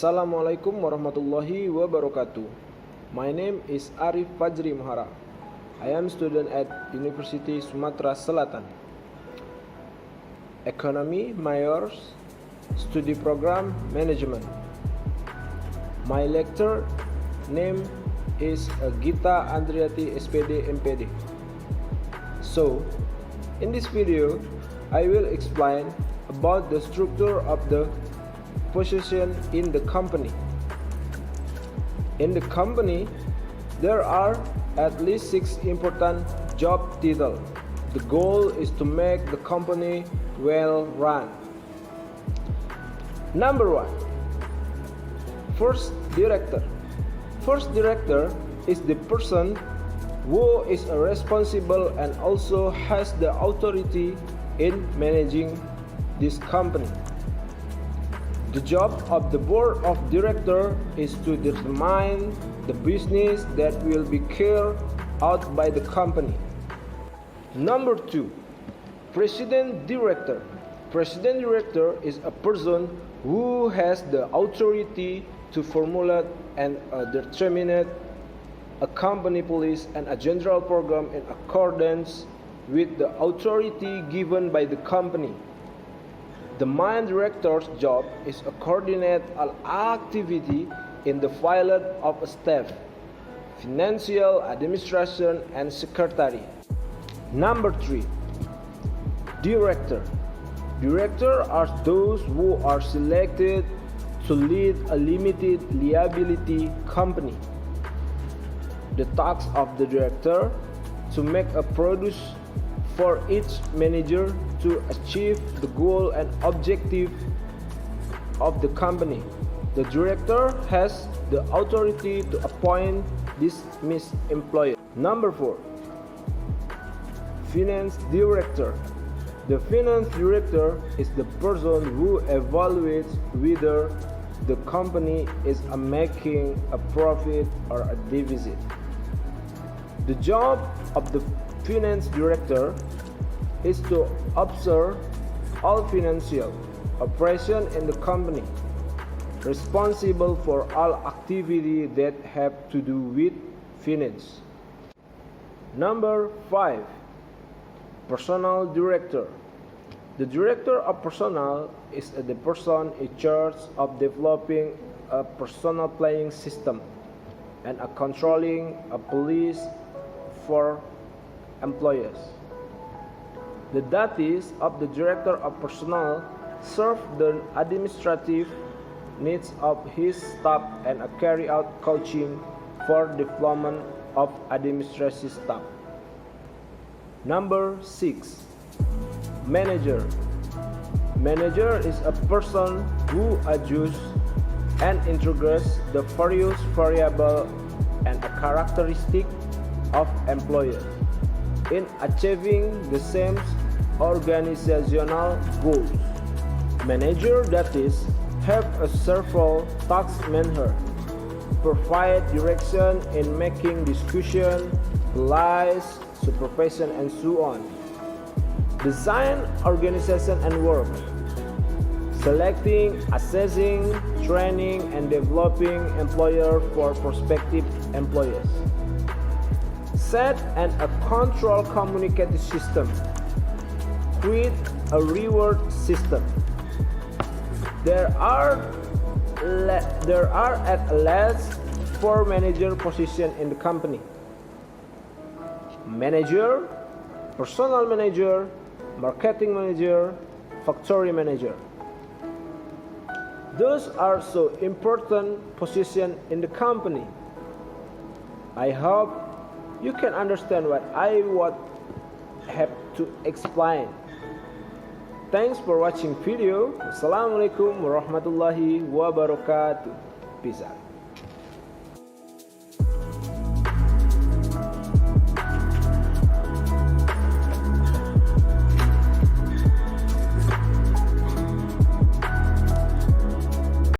Assalamualaikum warahmatullahi wabarakatuh. My name is Arief Fajri. I am student at University Sumatera Selatan. Economy Majors, Studi Program Management. My lecturer name is Gita, Andriani, S.pd, M.pd. So, in this video, I will explain about the structure of the position in the company. In the company, there are at least 6 important job titles. The goal is to make the company well run. Number 1. First director. First director is the person who is responsible and also has the authority in managing this company. The job of the board of directors is to determine the business that will be carried out by the company. Number 2. President director. President director is a person who has the authority to formulate and determine a company policy and a general program in accordance with the authority given by the company. The main director's job is to coordinate all activity in the field of staff, financial, administration, and secretary. Number 3. Director. Directors are those who are selected to lead a limited liability company. The task of the director to make a produce for each manager to achieve the goal and objective of the company. The director has the authority to appoint, dismiss employees. Number 4. Finance director. The finance director is the person who evaluates whether the company is making a profit or a deficit. The job of the finance director is to observe all financial operations in the company, responsible for all activity that have to do with finance. Number 5. Personnel director. The director of personnel is the person in charge of developing a personnel planning system and controlling a policy for employees. The duties of the director of personnel serve the administrative needs of his staff and carry out coaching for development of administrative staff. Number 6. Manager. Manager is a person who adjusts and integrates the various variables and characteristics of employees in achieving the same organizational goals. Manager duties have a several task manner, provide direction in making discussion, lies, supervision, and so on. Design, organization, and work. Selecting, assessing, training, and developing employer for prospective employees. Set and control communication system. Create a reward system. There are at least 4 manager positions in the company: manager, personnel manager, marketing manager, factory manager. Those are so important positions in the company. I hope you can understand what I would have to explain. Thanks for watching video. Assalamualaikum warahmatullahi wabarakatuh. Peace out.